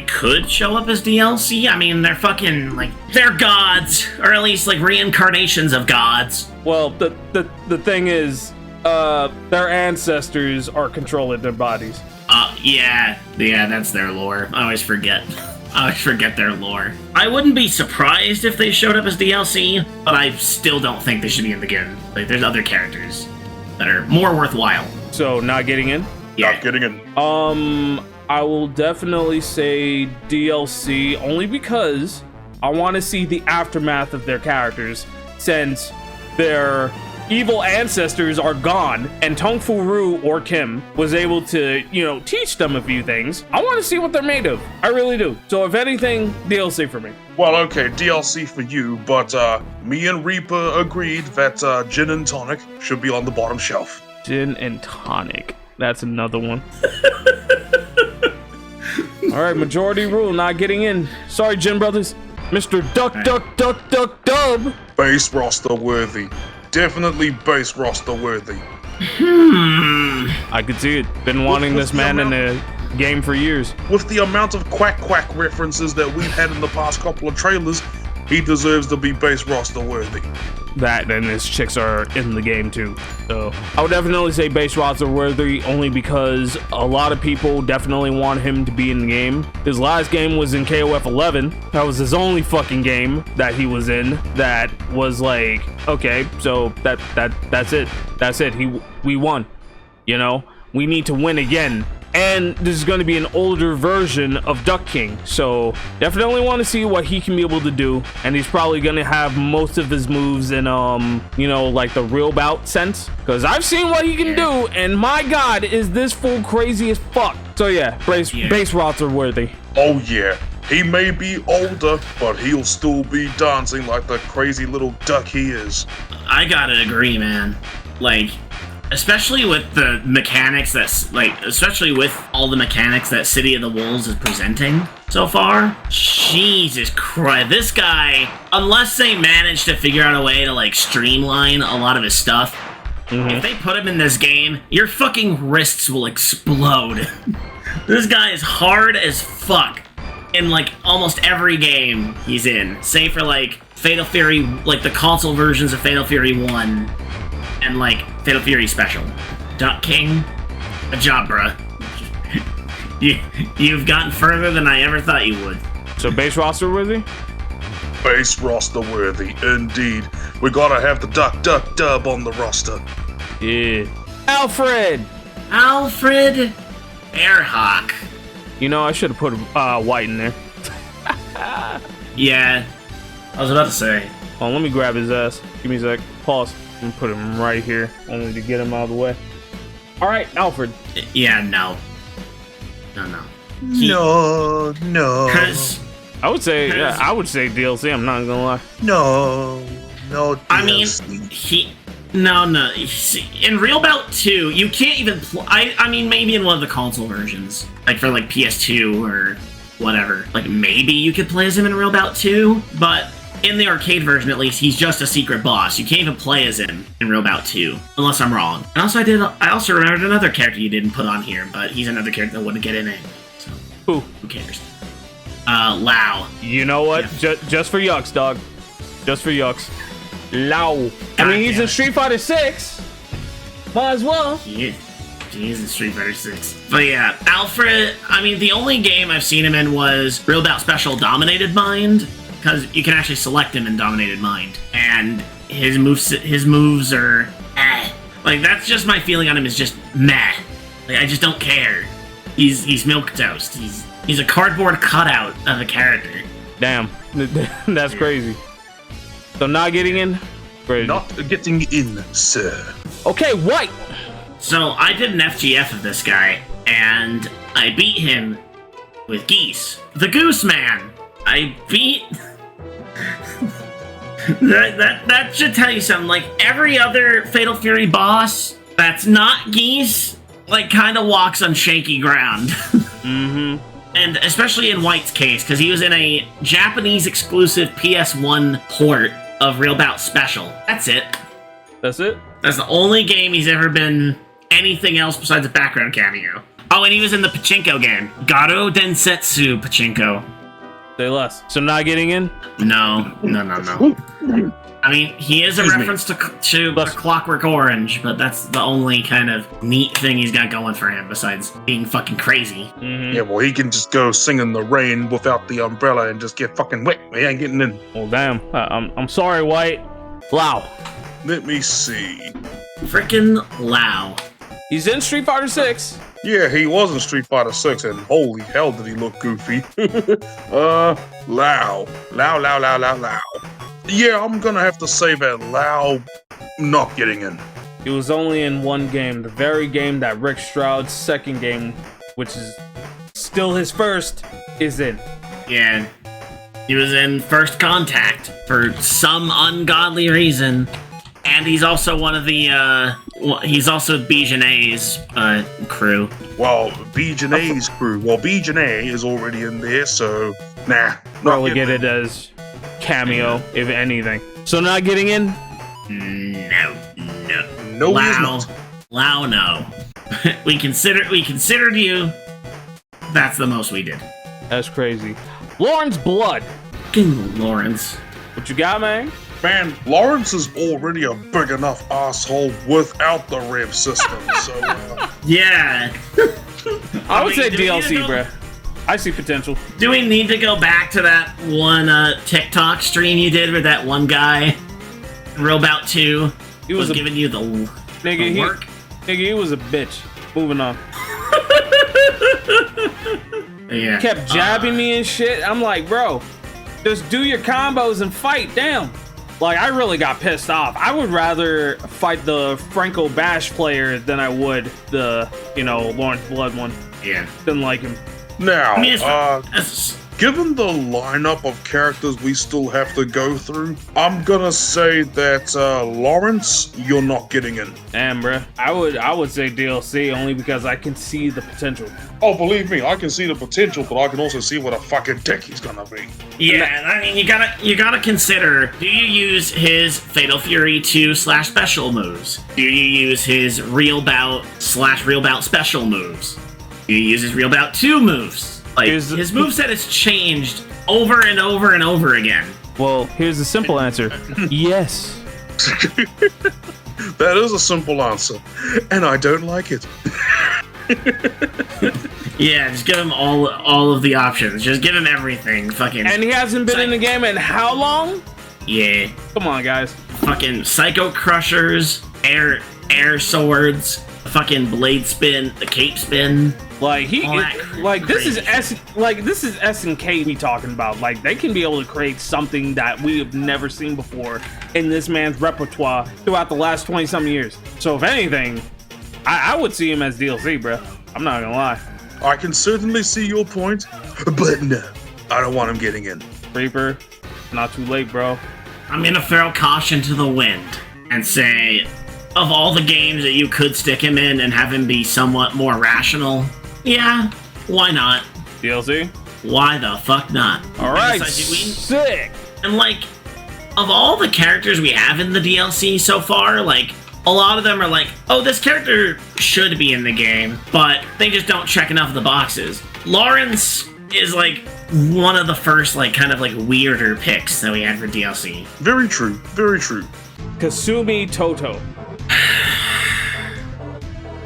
could show up as DLC. I mean, they're fucking, like, they're gods, or at least, like, reincarnations of gods. Well, the thing is, their ancestors are controlling their bodies. Yeah, that's their lore. I always forget their lore. I wouldn't be surprised if they showed up as DLC, but I still don't think they should be in the game. Like, there's other characters that are more worthwhile. So, not getting in? Yeah. Not getting in. I will definitely say DLC, only because I want to see the aftermath of their characters, since their evil ancestors are gone, and Tong Fu Ru or Kim was able to, teach them a few things. I want to see what they're made of. I really do. So if anything, DLC for me. Well, okay, DLC for you, but me and Reaper agreed that Gin and Tonic should be on the bottom shelf. Gin and Tonic. That's another one. All right, majority rule, not getting in. Sorry, Jin Brothers. Mr. Duck, Dub. Base roster worthy. Definitely base roster worthy. I could see it. Been wanting this man in the game for years. With the amount of quack references that we've had in the past couple of trailers, he deserves to be base roster worthy. That and his chicks are in the game too. So I would definitely say base roster worthy, only because a lot of people definitely want him to be in the game. His last game was in KOF 11. That was his only fucking game that he was in. That was like, okay, so that's it. That's it. We won. We need to win again. And this is going to be an older version of Duck King, so definitely want to see what he can be able to do. And he's probably going to have most of his moves in, like the real bout sense, because I've seen what he can do, and my god, is this fool crazy as fuck. So yeah, base roster worthy. Oh yeah, he may be older, but he'll still be dancing like the crazy little duck he is. I gotta agree, man. Like, especially with the mechanics especially with all the mechanics that City of the Wolves is presenting so far. Jesus Christ, this guy, unless they manage to figure out a way to, like, streamline a lot of his stuff, if they put him in this game, your fucking wrists will explode. This guy is hard as fuck in, like, almost every game he's in, save for, like, Fatal Fury, like, the console versions of Fatal Fury 1, and, like, Fatal Fury Special. Duck King, good job, bruh. You've gotten further than I ever thought you would. So base roster worthy? Base roster worthy, indeed. We gotta have the Duck Dub on the roster. Yeah. Alfred Airhawk. I should have put White in there. Yeah, I was about to say. Oh, let me grab his ass. Give me a sec. Pause. And put him right here, only to get him out of the way. All right, Alfred. Yeah, no. No. Because I would say DLC. I'm not gonna lie. No DLC. I mean, No. In Real Bout 2, you can't even I mean, maybe in one of the console versions, like for like PS2 or whatever. Like, maybe you could play as him in Real Bout 2, but in the arcade version, at least, he's just a secret boss. You can't even play as him in Real Bout 2, unless I'm wrong. And also, I also remembered another character you didn't put on here, but he's another character that wouldn't get in it. So, who cares? Lao. You know what? Yeah. Just for yucks, dog. Just for yucks. Lao. I mean, he's in Street Fighter 6. Might as well. Yeah. He's in Street Fighter 6. But yeah, Alfred, I mean, the only game I've seen him in was Real Bout Special Dominated Mind, because you can actually select him in Dominated Mind. And his moves are eh. Like, that's just my feeling on him, is just meh. Like, I just don't care. He's milquetoast. He's a cardboard cutout of a character. Damn. That's crazy. So not getting in? Crazy. Not getting in, sir. Okay, White. So I did an FGF of this guy, and I beat him with Geese. The Goose Man! I beat... that should tell you something. Like, every other Fatal Fury boss that's not Geese, like, kind of walks on shaky ground. Mm-hmm. And especially in White's case, because he was in a Japanese exclusive PS1 port of Real Bout Special. That's it. That's it? That's the only game he's ever been anything else besides a background cameo. Oh, and he was in the Pachinko game. Garou Densetsu Pachinko. Say less. So not getting in? No. I mean, he is a reference to Clockwork Orange, but that's the only kind of neat thing he's got going for him besides being fucking crazy. Mm-hmm. Yeah, well, he can just go sing in the rain without the umbrella and just get fucking wet. He ain't getting in. Well, damn. I'm sorry, White. Lao. Let me see. Frickin' Lao. He's in Street Fighter 6. Yeah, he was in Street Fighter 6, and holy hell did he look goofy. Lao. Yeah, I'm gonna have to say that Lao not getting in. He was only in one game, the very game that Rick Stroud's second game, which is still his first, is in. Yeah. He was in First Contact for some ungodly reason. And he's also one of the, he's also Bijanet's crew. Well, Bijanet's crew. Well, Bijanet is already in there, so nah. Probably get it as cameo, if anything. So not getting in? No, Lao, he's not. Lao, no. we considered you. That's the most we did. That's crazy. Lawrence Blood. Fucking Lawrence. What you got, man? Man, Lawrence is already a big enough asshole without the rev system, so... Yeah. I would say do we need to DLC, go- bruh. I see potential. Do we need to go back to that one TikTok stream you did with that one guy? Real Bout 2 He was giving you the work. He was a bitch. Moving on. Yeah. Kept jabbing me and shit. I'm like, bro, just do your combos and fight. Damn. Like, I really got pissed off. I would rather fight the Franco Bash player than I would the, Lawrence Blood one. Yeah. Didn't like him. Now, I mean, it's given the lineup of characters we still have to go through, I'm gonna say that, Lawrence, you're not getting in. Damn, bruh. I would say DLC only because I can see the potential. Oh, believe me, I can see the potential, but I can also see what a fucking dick he's gonna be. Yeah, I mean, you gotta consider, do you use his Fatal Fury 2 / special moves? Do you use his Real Bout / Real Bout special moves? Do you use his Real Bout 2 moves? Like, his moveset has changed over and over and over again. Well, here's the simple answer. Yes. That is a simple answer, and I don't like it. Yeah, just give him all of the options. Just give him everything. Fucking. And he hasn't been in the game in how long? Yeah. Come on, guys. Fucking Psycho Crushers, air swords, fucking blade spin, the cape spin. Like this is crazy SNK we talking about. Like, they can be able to create something that we have never seen before in this man's repertoire throughout the last 20-something years. So if anything, I would see him as DLC, bro. I'm not gonna lie. I can certainly see your point, but no, I don't want him getting in. Reaper, not too late, bro. I'm gonna throw caution to the wind and say, of all the games that you could stick him in and have him be somewhat more rational, yeah, why not? DLC? why the fuck not? All right, Besides, sick. and like, of all the characters we have in the DLC so far, like, a lot of them are like, oh, this character should be in the game, but they just don't check enough of the boxes. Lawrence is like one of the first like kind of like weirder picks that we had for DLC. Very true. Very true. Kasumi Toto.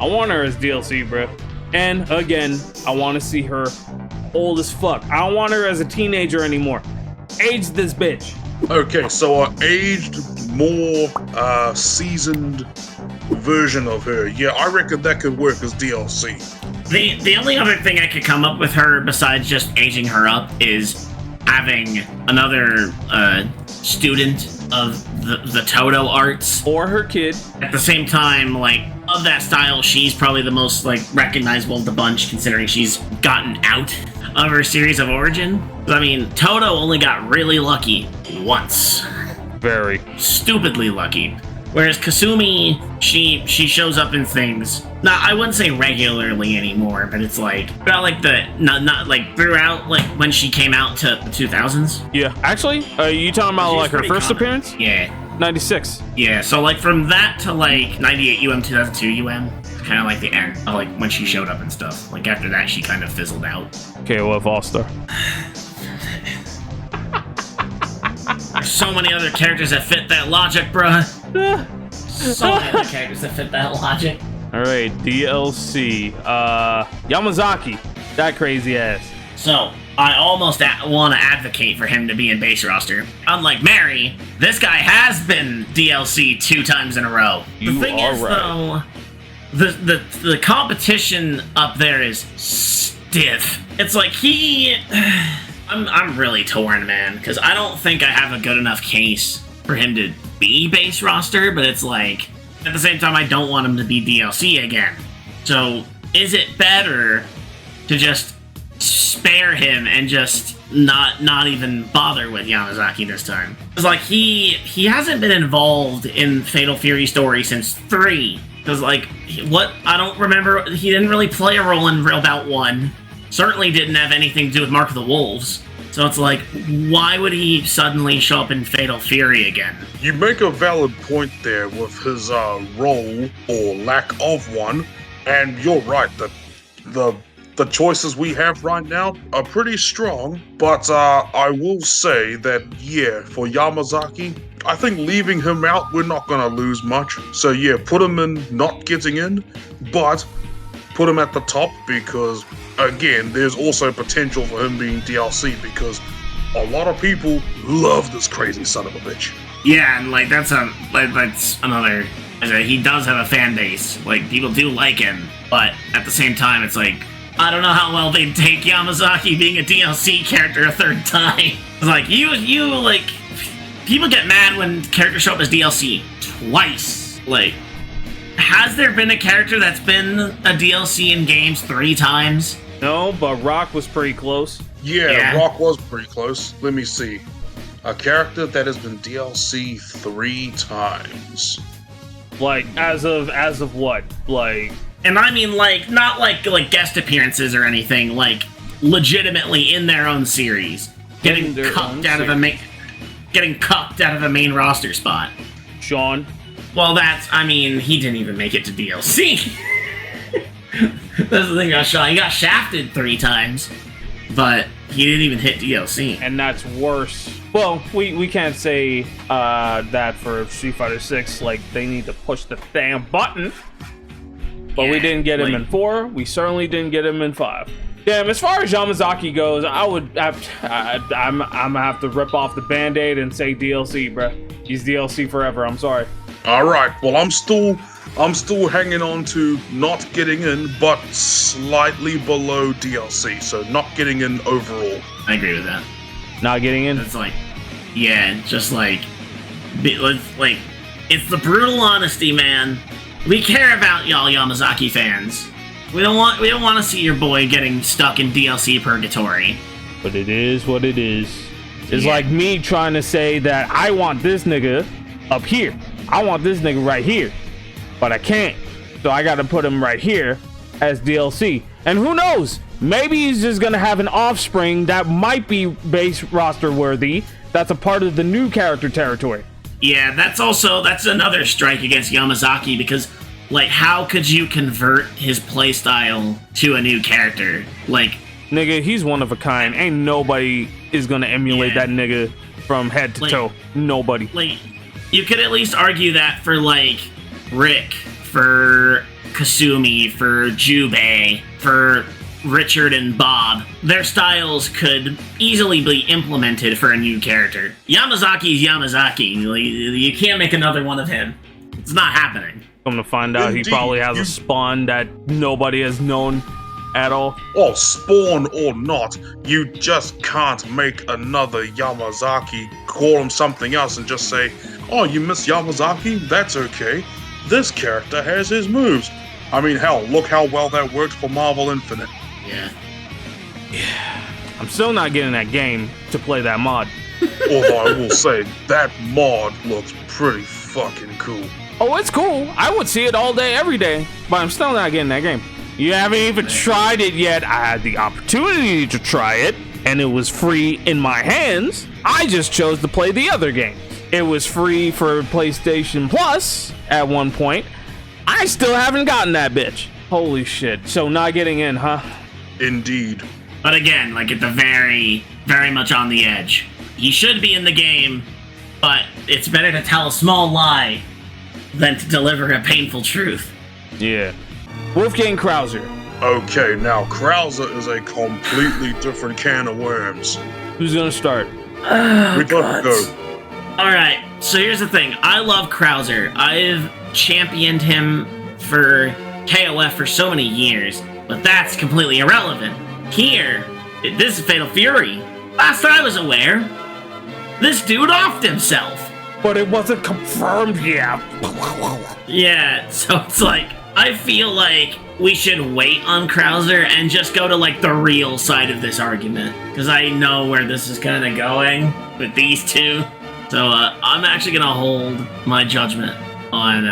I want her as DLC, bro. And again, I want to see her old as fuck. I don't want her as a teenager anymore. Age this bitch. Okay, so an aged, more seasoned version of her. Yeah, I reckon that could work as DLC. The only other thing I could come up with her besides just aging her up is having another student of the Toto arts, Or her kid. at the same time, like, of that style, she's probably the most like recognizable of the bunch, considering she's gotten out of her series of origin. I mean, Toto only got really lucky once. Very. Stupidly lucky. Whereas Kasumi, she shows up in things. Not, I wouldn't say regularly anymore, but it's like about like the not like throughout like when she came out to the 2000s. Yeah. Actually, are you talking about She's like her pretty first common. appearance? Yeah. 96. Yeah, so like from that to like 98 UM, 2002 UM, kind of like the end of like when she showed up and stuff. Like after that, she kind of fizzled out. Okay, well, ALLSTAR. There's so many other characters that fit that logic, bruh. So many other characters that fit that logic. All right, DLC. Yamazaki, that crazy ass. So, I almost want to advocate for him to be in base roster. Unlike Mary, this guy has been DLC 2 times in a row. You the thing are is, right. though, the competition up there is stiff. It's like I'm really torn, man, because I don't think I have a good enough case for him to be base roster, but it's like, at the same time, I don't want him to be DLC again. So, is it better to just spare him and just not even bother with Yamazaki this time? It's like he hasn't been involved in Fatal Fury story since 3. Because like what I don't remember, he didn't really play a role in Real Bout 1. Certainly didn't have anything to do with Mark of the Wolves. So it's like, why would he suddenly show up in Fatal Fury again? You make a valid point there with his role or lack of one, and you're right that the choices we have right now are pretty strong, but I will say that, yeah, for Yamazaki, I think leaving him out, we're not gonna lose much. So yeah, put him in not getting in, but put him at the top because, again, there's also potential for him being DLC because a lot of people love this crazy son of a bitch. Yeah, and like that's another. He does have a fan base. Like people do like him, but at the same time, it's like I don't know how well they'd take Yamazaki being a DLC character a third time. It's like you like people get mad when characters show up as DLC twice. Like, has there been a character that's been a DLC in games 3 times? No, but Rock was pretty close. Yeah, Rock was pretty close. Let me see. A character that has been DLC 3 times. Like, as of what? Like, and I mean, like, not like guest appearances or anything, like, legitimately in their own series. Getting cucked out of a main roster spot. Sean. Well, I mean, he didn't even make it to DLC. That's the thing about Sean. He got shafted 3 times, but he didn't even hit DLC. And that's worse. Well, we can't say that for Street Fighter 6. Like, they need to push the damn button. But we didn't get him in 4. We certainly didn't get him in 5. Damn, as far as Yamazaki goes, I'm gonna have to rip off the Band-Aid and say DLC, bruh. He's DLC forever. I'm sorry. All right. Well, I'm still hanging on to not getting in, but slightly below DLC. So not getting in overall. I agree with that. Not getting in. It's like, yeah, just like, it's the brutal honesty, man. We care about y'all Yamazaki fans. We don't want to see your boy getting stuck in DLC purgatory. But it is what it is. It's like me trying to say that I want this nigga up here. I want this nigga right here. But I can't. So I gotta put him right here. as DLC. And who knows? Maybe he's just gonna have an offspring that might be base roster worthy. That's a part of the new character territory. Yeah, that's another strike against Yamazaki, because, like, how could you convert his playstyle to a new character? Like, nigga, he's one of a kind. Ain't nobody is gonna emulate that nigga from head to toe. Nobody. Like, you could at least argue that for, like, Rick, for Kasumi, for Jubei, for Richard and Bob. Their styles could easily be implemented for a new character. Yamazaki's Yamazaki. Like, you can't make another one of him. It's not happening. Come to find out, he probably has a spawn that nobody has known at all. Oh, spawn or not, you just can't make another Yamazaki, call him something else and just say, oh, you miss Yamazaki? That's okay. This character has his moves. I mean, hell, look how well that worked for Marvel Infinite. Yeah. I'm still not getting that game to play that mod. Although I will say, that mod looks pretty fucking cool. Oh, it's cool. I would see it all day, every day, but I'm still not getting that game. You haven't even tried it yet. I had the opportunity to try it, and it was free in my hands. I just chose to play the other game. It was free for PlayStation Plus at one point. I still haven't gotten that bitch. Holy shit. So not getting in, huh? Indeed. But again, like, at the very, very much on the edge. He should be in the game, but it's better to tell a small lie than to deliver a painful truth. Yeah. Wolfgang Krauser. Okay, now Krauser is a completely different can of worms. Who's gonna start? We gotta go. Alright, so here's the thing. I love Krauser. I've championed him for KOF for so many years, but that's completely irrelevant. Here, this is Fatal Fury. Last I was aware, this dude offed himself. But it wasn't confirmed yet. Yeah, so it's like, I feel like we should wait on Krauser and just go to, like, the real side of this argument, because I know where this is kind of going with these two. So I'm actually gonna hold my judgment on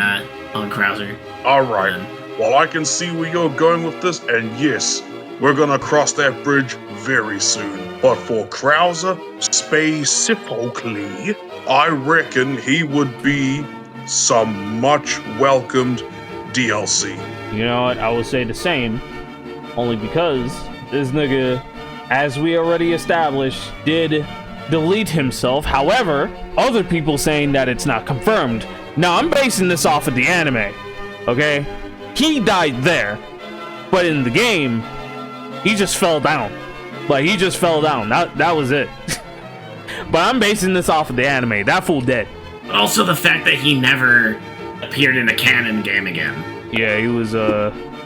Krauser. All right. Well, I can see where you're going with this, and yes, we're gonna cross that bridge very soon. But for Krauser specifically, I reckon he would be some much welcomed DLC. You know what? I will say the same, only because this nigga, as we already established, did delete himself. However, other people saying that it's not confirmed. Now, I'm basing this off of the anime, okay? He died there, but in the game, he just fell down. Like, he just fell down. That was it. But I'm basing this off of the anime. That fool dead. But also the fact that he never appeared in a canon game again. Yeah, he was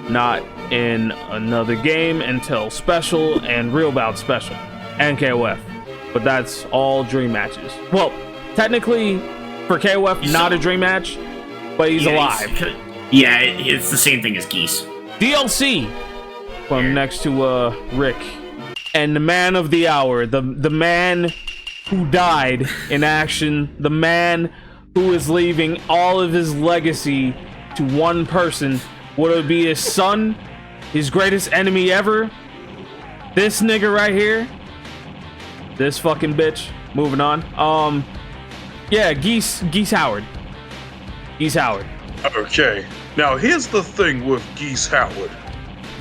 not in another game until Special and Real Bout Special and KOF. But that's all dream matches. Well, technically, for KOF, not a dream match, but he's alive. It's the same thing as Geese. DLC from next to Rick. And the man of the hour, the man who died in action, the man who is leaving all of his legacy to one person. Would it be his son, his greatest enemy ever? This nigga right here. This fucking bitch. Moving on. Yeah, Geese Howard. Geese Howard. Okay, now here's the thing with Geese Howard.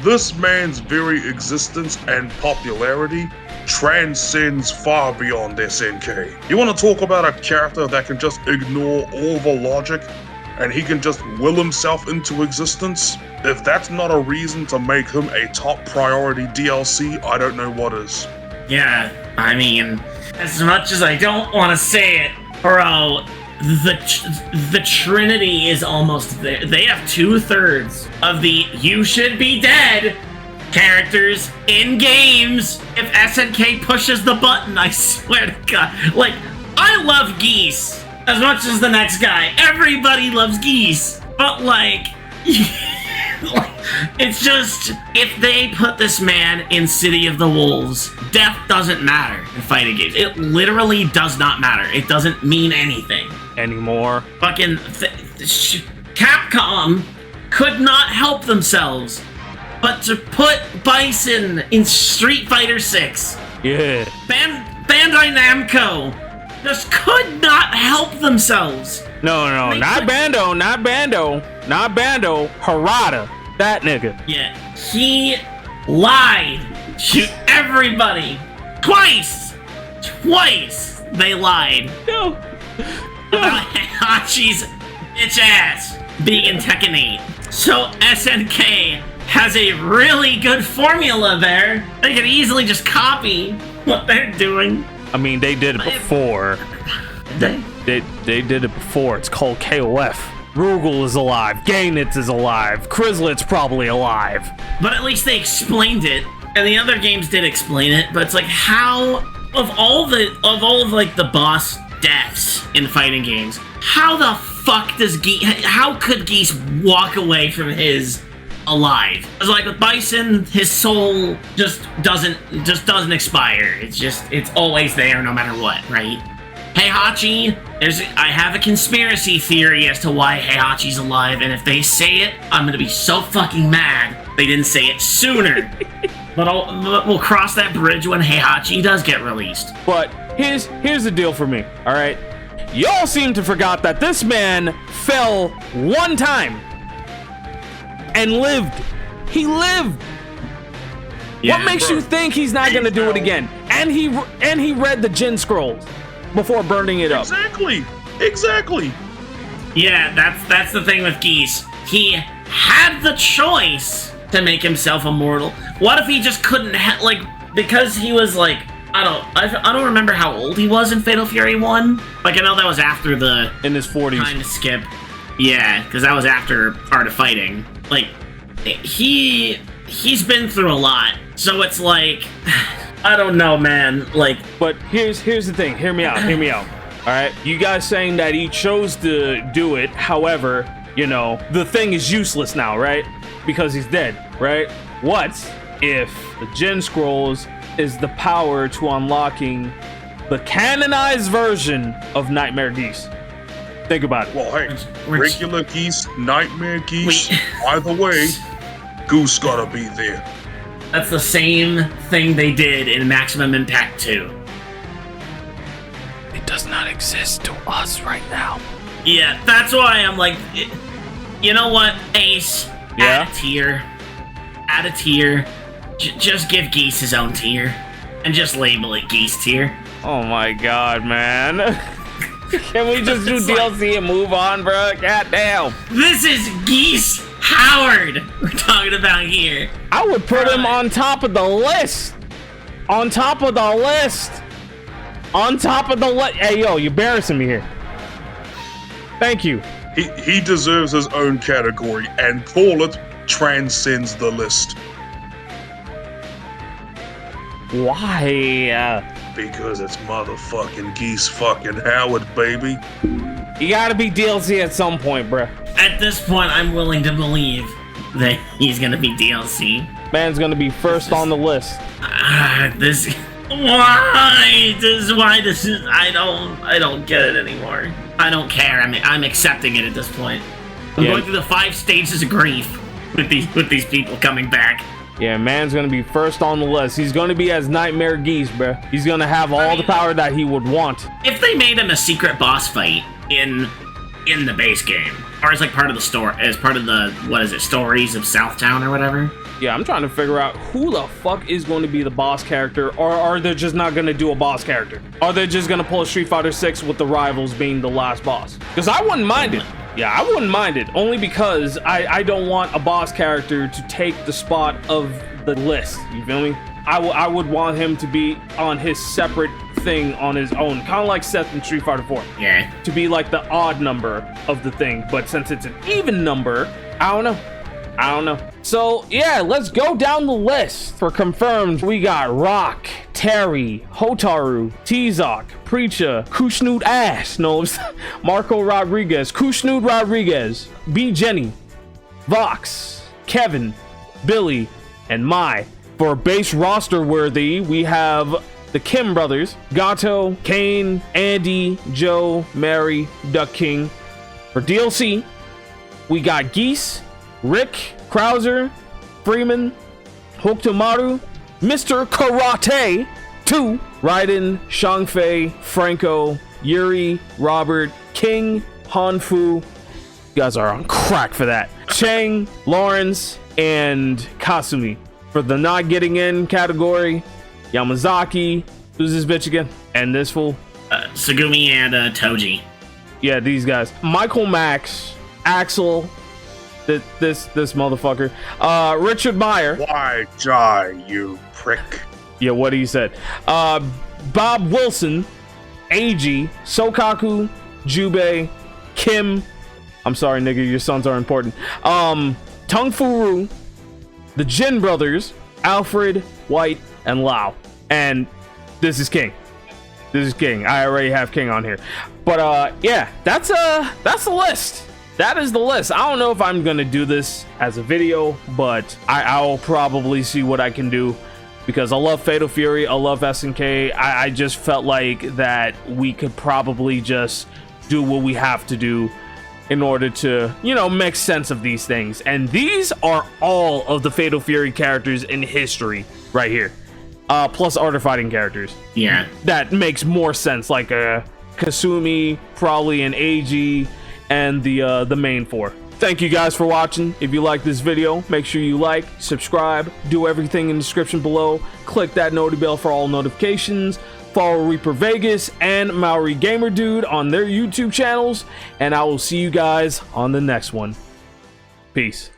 This man's very existence and popularity transcends far beyond SNK. You want to talk about a character that can just ignore all the logic and he can just will himself into existence? If that's not a reason to make him a top priority DLC, I don't know what is. Yeah, I mean, as much as I don't want to say it, bro, the Trinity is almost there. They have 2/3 of the "you should be dead" characters in games. If SNK pushes the button, I swear to God. Like, I love Geese as much as the next guy. Everybody loves Geese. But, like, it's just, if they put this man in City of the Wolves, death doesn't matter in fighting games. It literally does not matter. It doesn't mean anything anymore. Fucking Capcom could not help themselves but to put Bison in Street Fighter 6. Yeah. Bandai Namco just could not help themselves. No, not Bando. Harada. That nigga. Yeah, he lied to everybody. Twice they lied. No. About Heihachi's bitch ass being in Tekken 8. So SNK has a really good formula there. They could easily just copy what they're doing. I mean, they did it before. They did it before. It's called KOF. Rugal is alive. Gaynitz is alive. Krislit's probably alive. But at least they explained it. And the other games did explain it, but it's like, how of all of like the boss deaths in fighting games, how the fuck does how could Geese walk away from his alive? It's like with Bison, his soul just doesn't expire. It's always there no matter what, right? Heihachi, I have a conspiracy theory as to why Heihachi's alive, and if they say it, I'm gonna be so fucking mad they didn't say it sooner. But we'll cross that bridge when Heihachi does get released. But here's the deal for me, all right? Y'all seem to forgot that this man fell one time and lived. He lived. Yeah, what makes you think he's not gonna do it again? And he read the Jin Scrolls before burning it up. Exactly. Yeah, that's the thing with Geese. He had the choice to make himself immortal. What if he just couldn't because he was like, I don't remember how old he was in Fatal Fury 1. Like, I know that was after in his 40s. Time to skip. Yeah, because that was after Art of Fighting. Like, he's been through a lot. So it's like, I don't know, man. Like, but here's the thing. Hear me out. All right, you guys saying that he chose to do it. However, you know, the thing is useless now, right? Because he's dead, right? What if the Jin Scrolls is the power to unlocking the canonized version of Nightmare Geese? Think about it. Well, hey, regular Geese, Nightmare Geese, either way, Goose gotta be there. That's the same thing they did in Maximum Impact 2. It does not exist to us right now. Yeah, that's why I'm like, you know what, Ace? Yeah? Add a tier. Just give Geese his own tier. And just label it Geese tier. Oh my god, man. Can we just do DLC and move on, bro? God damn. This is Geese Howard we're talking about here. I would put him on top of the list. On top of the list. Hey, yo, you're embarrassing me here. Thank you. He deserves his own category, and call it transcends the list. Why? Because it's motherfucking Geese fucking Howard, baby. You gotta be DLC at some point, bruh. At this point, I'm willing to believe that he's gonna be DLC. Man's gonna be first on the list. I don't get it anymore. I don't care. I'm accepting it at this point. I'm going through the 5 stages of grief with these people coming back. Yeah, man's gonna be first on the list. He's gonna be as Nightmare Geese, bruh. He's gonna have all the power that he would want. If they made him a secret boss fight in the base game, or as like part of the story, as part of the, what is it, Stories of Southtown or whatever. Yeah, I'm trying to figure out who the fuck is going to be the boss character, or are they just not gonna do a boss character? Are they just gonna pull a Street Fighter 6 with the rivals being the last boss? Because I wouldn't mind it. Yeah, I wouldn't mind it, only because I don't want a boss character to take the spot of the list, you feel me? I would want him to be on his separate thing on his own, kind of like Seth in Street Fighter 4. Yeah. To be like the odd number of the thing, but since it's an even number, I don't know. So yeah, let's go down the list. For confirmed, we got Rock, Terry, Hotaru, T-Zoc, Preacher, Kushnoot Ash, no, Marco Rodriguez, Kushnoot Rodriguez, B. Jenny, Vox, Kevin, Billy, and Mai. For base roster worthy, we have the Kim brothers, Gato, Kane, Andy, Joe, Mary, Duck King. For DLC, we got Geese, Rick, Krauser, Freeman, Hokutomaru, Mr. Karate 2, Raiden, Shangfei, Franco, Yuri, Robert, King, Hanfu. You guys are on crack for that. Chang, Lawrence, and Kasumi. For the not getting in category, Yamazaki, who's this bitch again? And this fool? Tsugumi and Toji. Yeah, these guys. Michael Max, Axel, this motherfucker. Richard Meyer. Why die, you prick? Yeah, what he said. Bob Wilson, Eiji, Sokaku, Jubei, Kim. I'm sorry, nigga, your sons are important. Tung Fu, the Jin brothers, Alfred, White, and Lau. And this is King. This is King. I already have King on here. But yeah, that's the list. That is the list. I don't know if I'm gonna do this as a video, but I'll probably see what I can do, because I love Fatal Fury, I love SNK. I just felt like that we could probably just do what we have to do in order to, you know, make sense of these things. And these are all of the Fatal Fury characters in history right here. Plus Art of Fighting characters. Yeah. That makes more sense, like Kasumi, probably an Eiji, and the main four. Thank you guys for watching. If you like this video, make sure you like, subscribe, do everything in the description below. Click that noti bell for all notifications. Follow ReaperVegas and MaoriGamerDood on their YouTube channels. And I will see you guys on the next one. Peace.